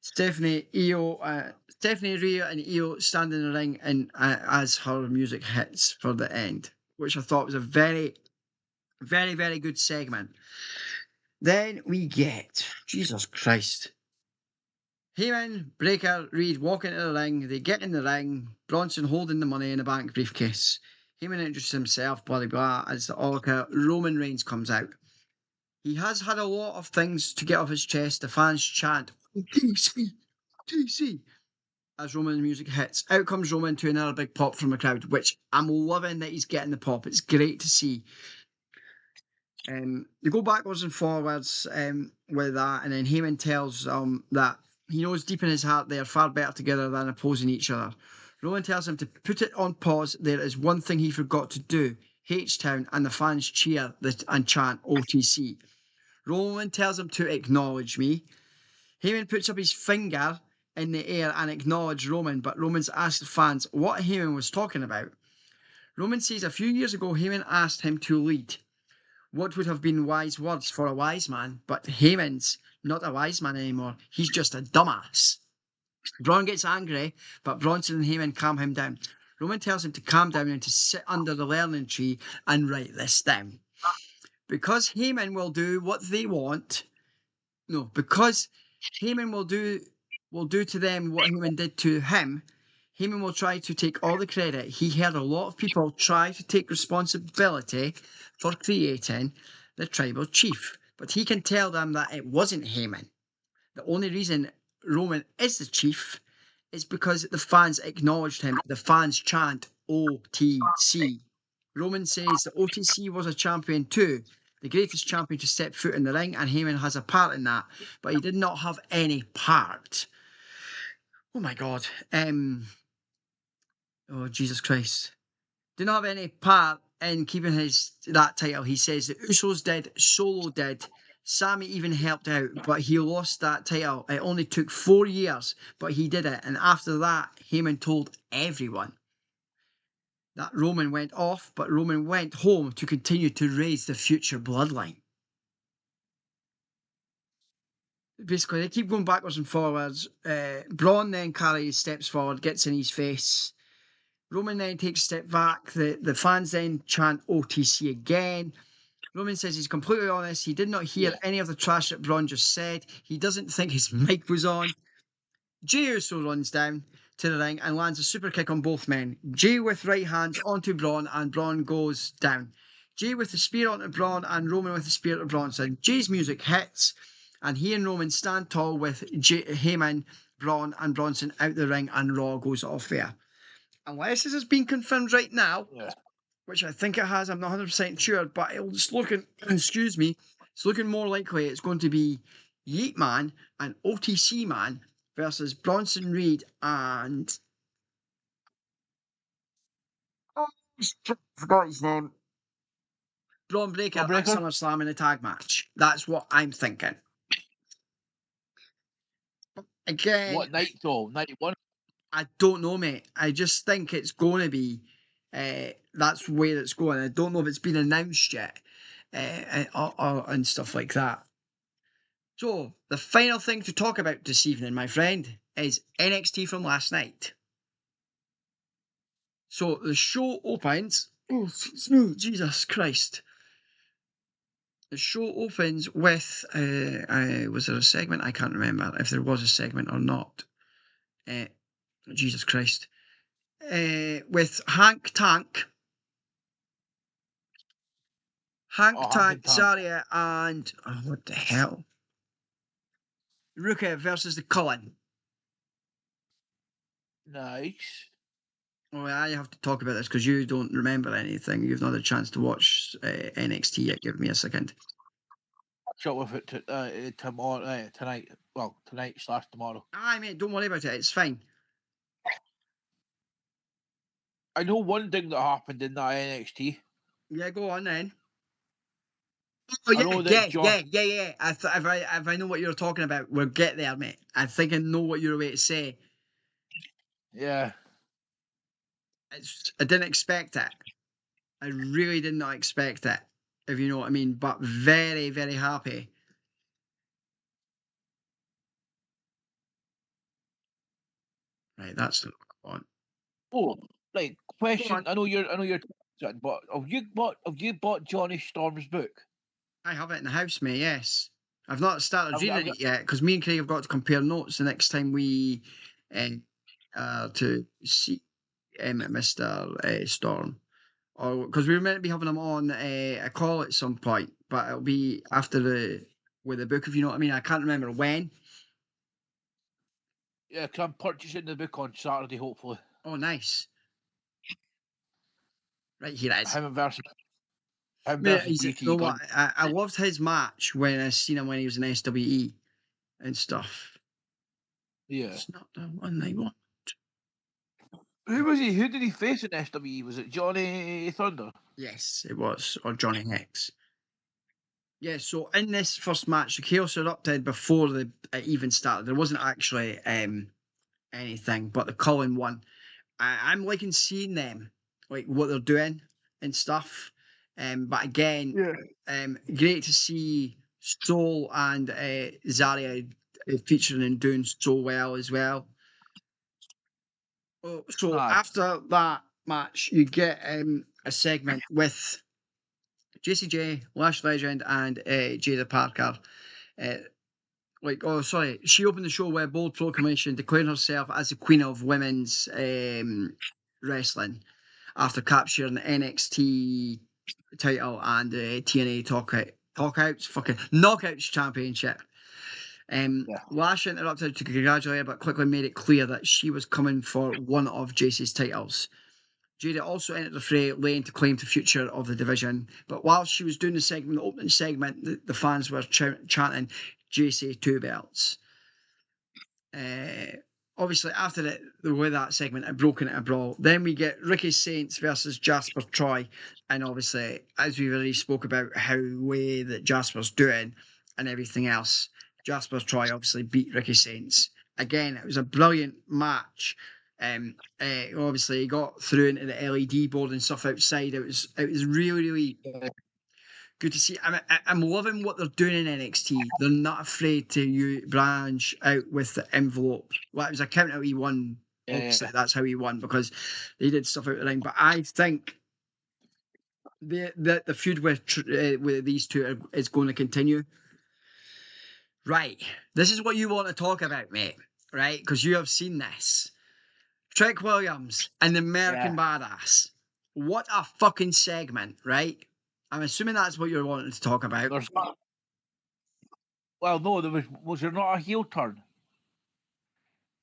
Stephanie, Rhea, and Io stand in the ring, and as her music hits for the end, which I thought was a very, very, very good segment. Then we get Jesus Christ. Heyman, Breaker, Reed walk into the ring. They get in the ring. Bronson holding the money in a bank briefcase. Heyman introduces himself, blah, blah, blah, as the Oracle. Roman Reigns comes out. He has had a lot of things to get off his chest. The fans chant, TC, TC, as Roman music hits. Out comes Roman to another big pop from the crowd, which I'm loving that he's getting the pop. It's great to see. They go backwards and forwards with that, and then Heyman tells that he knows deep in his heart they are far better together than opposing each other. Roman tells him to put it on pause. There is one thing he forgot to do. H-Town, and the fans cheer and chant OTC. Roman tells him to acknowledge me. Heyman puts up his finger in the air and acknowledges Roman, but Roman's asked the fans what Heyman was talking about. Roman says a few years ago Heyman asked him to lead. What would have been wise words for a wise man, but Heyman's not a wise man anymore. He's just a dumbass. Braun gets angry, but Bronson and Heyman calm him down. Roman tells him to calm down and to sit under the learning tree and write this down. Because Heyman will do what they want. No, because Heyman will do to them what Heyman did to him. Heyman will try to take all the credit. He heard a lot of people try to take responsibility for creating the tribal chief, but he can tell them that it wasn't Heyman. The only reason Roman is the chief is because the fans acknowledged him. The fans chant OTC. Roman says that OTC was a champion too, the greatest champion to step foot in the ring, and Heyman has a part in that, but he did not have any part. Oh my God. Oh, Jesus Christ. Did not have any part in keeping that title. He says the Usos did, Solo did, Sammy even helped out, but he lost that title. It only took 4 years, but he did it. And after that, Heyman told everyone that Roman went off, but Roman went home to continue to raise the future bloodline. Basically, they keep going backwards and forwards. Braun then carries steps forward, gets in his face. Roman then takes a step back. The fans then chant OTC again. Roman says he's completely honest. He did not hear any of the trash that Braun just said. He doesn't think his mic was on. Jey Uso runs down to the ring and lands a super kick on both men. Jey with right hands onto Braun, and Braun goes down. Jey with the spear onto Braun, and Roman with the spear to Bronson. Jey's music hits, and he and Roman stand tall with Heyman, Braun, and Bronson out the ring, and Raw goes off there. Unless this has been confirmed right now, which I think it has, I'm not 100% sure, but it's looking, excuse me, it's looking more likely it's going to be Yeet Man and OTC Man versus Bronson Reed and... Oh, I forgot his name. Braun Breaker at SummerSlam in a tag match. That's what I'm thinking. Again... What night though? Night one? I don't know, mate. I just think it's going to be... that's where it's going. I don't know if it's been announced yet. And stuff like that. So, the final thing to talk about this evening, my friend, is NXT from last night. So, the show opens... Oh, smooth, Jesus Christ. The show opens with... was there a segment? I can't remember if there was a segment or not. Jesus Christ. With Hank Tank... Hank Tank, Zarya, and... Oh, what the hell? Ruka versus the Cullen. Nice. Oh, I have to talk about this because you don't remember anything. You've not had a chance to watch NXT yet. Give me a second. Shot with it tomorrow, tonight. Well, tonight/tomorrow. Aye, mate, don't worry about it. It's fine. I know one thing that happened in that NXT. Yeah, go on then. Oh, yeah. If I know what you're talking about, we'll get there, mate. I think I know what you're about to say. Yeah. I didn't expect it. I really did not expect it, if you know what I mean. But very, very happy. Right, that's the one. Oh, right. Question. I know you're. But have you bought Johnny Storm's book? I have it in the house, mate. Yes, I've not started reading it yet because me and Craig have got to compare notes the next time we to see Mr. Storm, or because we were meant to be having him on a call at some point, but it'll be after with the book, if you know what I mean. I can't remember when. Yeah, because I'm purchasing the book on Saturday, hopefully. Oh, nice. Right, here it is. Him versus BT. You know what? I loved his match when I seen him when he was in SWE and stuff. Yeah. It's not the one they want. Who was he? Who did he face in SWE? Was it Johnny Thunder? Yes, it was. Or Johnny Hex. Yeah, so in this first match, the Chaos erupted before it even started. There wasn't actually anything, but the Cullen won. I'm liking seeing them, like what they're doing and stuff. But again, great to see Soul and Zarya featuring and doing so well as well. So after that match, you get a segment with Jessie J, Lash Legend, and Jada Parker. She opened the show with a bold proclamation declaring herself as the Queen of Women's Wrestling after capturing the NXT title and TNA fucking Knockouts Championship. Yeah. Lash interrupted to congratulate her, but quickly made it clear that she was coming for one of JC's titles. Jada also entered the fray, laying to claim the future of the division. But while she was doing the opening segment, the fans were chanting JC 2 belts. Obviously, after the way that segment had broken into a brawl, then we get Ricky Saints versus Jasper Troy. And obviously, as we've already spoke about how way that Jasper's doing and everything else, Jasper Troy obviously beat Ricky Saints. Again, it was a brilliant match. Obviously, he got through into the LED board and stuff outside. It was really, really good to see. I'm loving what they're doing in NXT. They're not afraid to branch out with the envelope. Well, it was a count out he won. Obviously, that's how he won because they did stuff out the ring. But I think the feud with these two is going to continue. Right. This is what you want to talk about, mate. Right? Because you have seen this. Trick Williams and the American Badass. What a fucking segment, right? I'm assuming that's what you're wanting to talk about. There's not. Well, no, was there not a heel turn?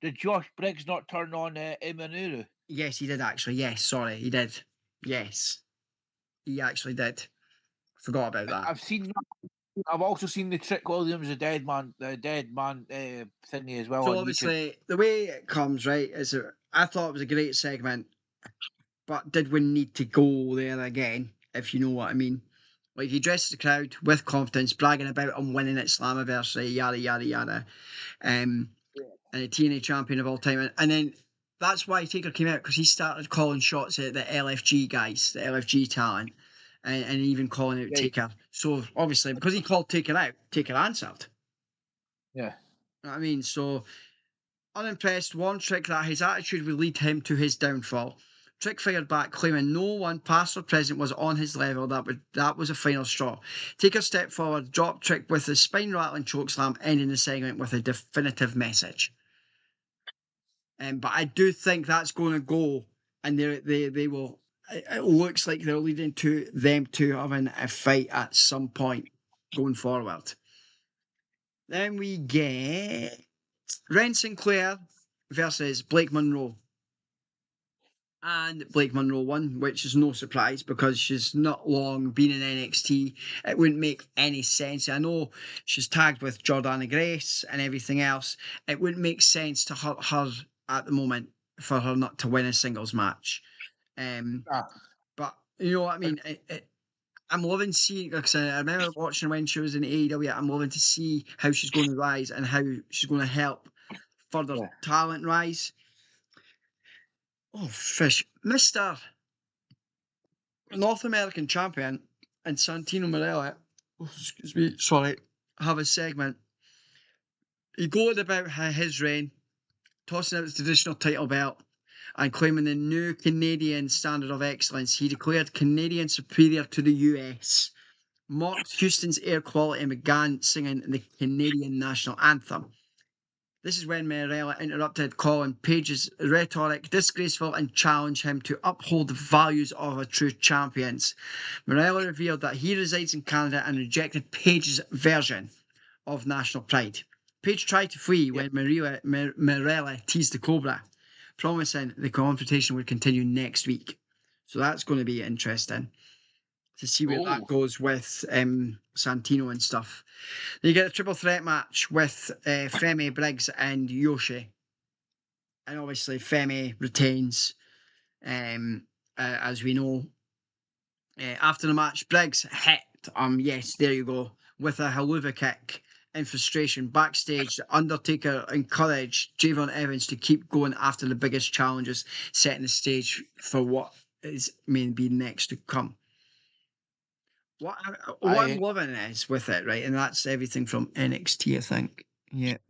Did Josh Briggs not turn on Emmanuel? Yes, he did actually. Yes, sorry, he did. Yes, he actually did. Forgot about that. I've seen that. I've also seen the Trick Williams, the dead man thingy as well. So on obviously, YouTube. the way it comes, right, is I thought it was a great segment, but did we need to go there again, if you know what I mean? Like, he dresses the crowd with confidence, bragging about him winning at Slammiversary, yada, yada, yada. And the TNA champion of all time. And then that's why Taker came out, because he started calling shots at the LFG guys, the LFG talent, and even calling out Taker. So, obviously, because he called Taker out, Taker answered. Yeah. You know what I mean? So, unimpressed, warned Trick that his attitude would lead him to his downfall. Trick fired back, claiming no one, past or present, was on his level. That was a final straw. Taker stepped forward, dropped Trick with a spine-rattling chokeslam, ending the segment with a definitive message. But I do think that's going to go, and they will. It looks like they're leading to them two having a fight at some point going forward. Then we get Ren Sinclair versus Blake Monroe. And Blake Monroe won, which is no surprise because she's not long been in NXT. It wouldn't make any sense. I know she's tagged with Jordana Grace and everything else. It wouldn't make sense to her at the moment for her not to win a singles match. But you know what I mean? I'm loving seeing, because I remember watching when she was in AEW. I'm loving to see how she's going to rise and how she's going to help further talent rise. Oh, fish. Mr. North American champion and Santino Marella, have a segment. He goad about his reign, tossing out the traditional title belt and claiming the new Canadian standard of excellence. He declared Canadian superior to the US, mocked Houston's air quality, and began singing the Canadian national anthem. This is when Marella interrupted, calling Page's rhetoric disgraceful and challenged him to uphold the values of a true champion. Marella revealed that he resides in Canada and rejected Page's version of national pride. Page tried to flee when Marella teased the Cobra, promising the confrontation would continue next week. So that's going to be interesting to see where that goes with Santino and stuff. Then you get a triple threat match with Femi, Briggs, and Yoshi. And obviously, Femi retains, as we know. After the match, Briggs hit, yes, there you go, with a haluva kick. In frustration, backstage, the Undertaker encouraged Javon Evans to keep going after the biggest challenges, setting the stage for what is may be next to come. What I'm loving is with it, right? And that's everything from NXT, I think. Yep.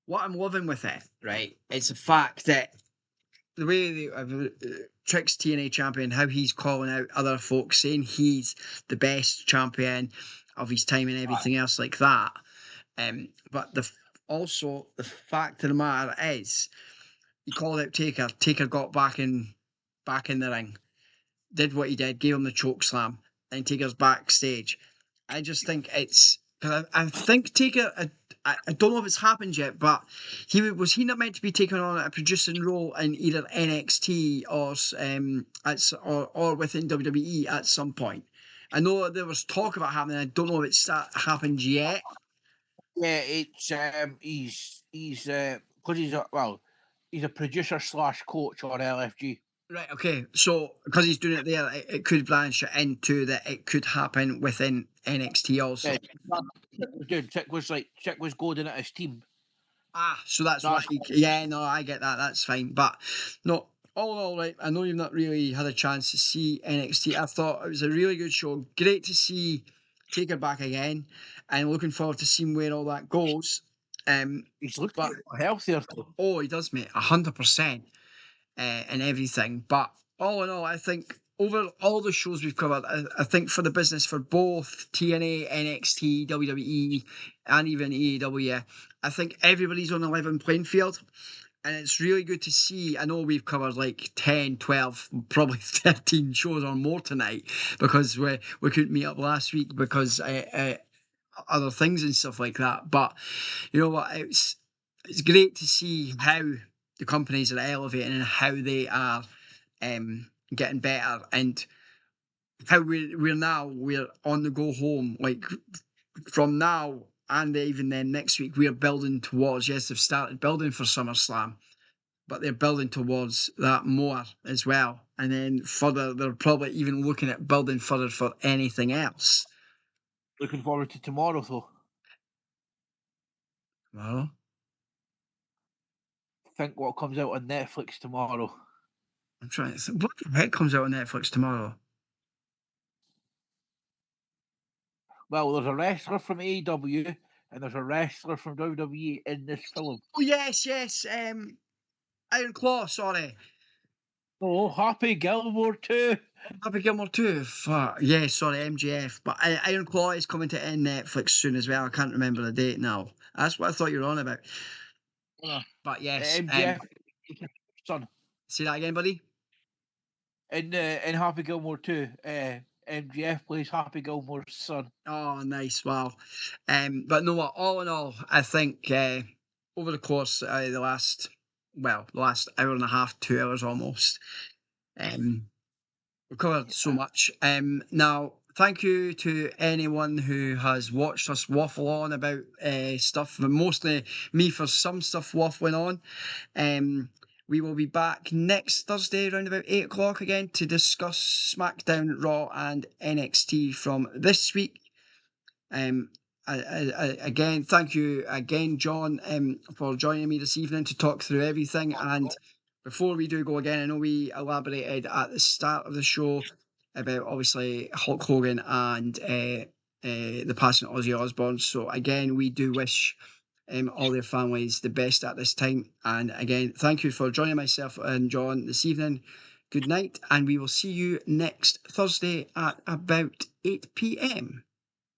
What I'm loving with it, right, is the fact that the way Trick's TNA champion, how he's calling out other folks, saying he's the best champion of his time and everything else like that. But also the fact of the matter is, he called out Taker. Taker got back in the ring, did what he did, gave him the choke slam, and Taker's backstage. I just think it's because I think Taker. I don't know if it's happened yet, but was he not meant to be taking on a producing role in either NXT or within WWE at some point. I know there was talk about happening. I don't know if it's happened yet. Yeah, it's he's because he's a producer / coach on LFG. Right. Okay. So because he's doing it there, it could branch into that. It could happen within NXT also. Yeah, Chick was golden at his team. So that's why. Yeah, no, I get that. That's fine. But no, all in all, right. I know you've not really had a chance to see NXT. I thought it was a really good show. Great to see Taker back again, and looking forward to seeing where all that goes. He's looking healthier. Oh, he does, mate, 100%, and everything. But all in all, I think over all the shows we've covered, I think for the business for both TNA, NXT, WWE, and even AEW, I think everybody's on a level playing field. And it's really good to see. I know we've covered like 10, 12, probably 13 shows or more tonight because we couldn't meet up last week because other things and stuff like that. But you know what? It's great to see how the companies are elevating and how they are getting better and how we're on the go home. Like from now and even then next week, we're building towards. Yes, they've started building for SummerSlam, but they're building towards that more as well. And then further, they're probably even looking at building further for anything else. Looking forward to tomorrow, though. Well, Think what comes out on Netflix tomorrow. I'm trying to think. What the heck comes out on Netflix tomorrow? Well, there's a wrestler from AEW and there's a wrestler from WWE in this film. Oh, yes. Iron Claw, sorry. Oh, Happy Gilmore too. Happy Gilmore 2. Fuck. Yeah, sorry, MGF. But Iron Claw is coming to Netflix soon as well. I can't remember the date now. That's what I thought you were on about. But yes. MGF, son. Say that again, buddy. In Happy Gilmore 2, MGF plays Happy Gilmore's son. Oh, nice. Wow. But no, what? All in all, I think over the course of the last hour and a half, 2 hours almost, we've covered so much. Now, thank you to anyone who has watched us waffle on about stuff, but mostly me for some stuff waffling on. We will be back next Thursday around about 8 o'clock again to discuss SmackDown, Raw, and NXT from this week. Again, thank you again, John, for joining me this evening to talk through everything. And before we do go again, I know we elaborated at the start of the show about obviously Hulk Hogan and the passing of Ozzy Osbourne. So again, we do wish all their families the best at this time. And again, thank you for joining myself and John this evening. Good night, and we will see you next Thursday at about 8 p.m.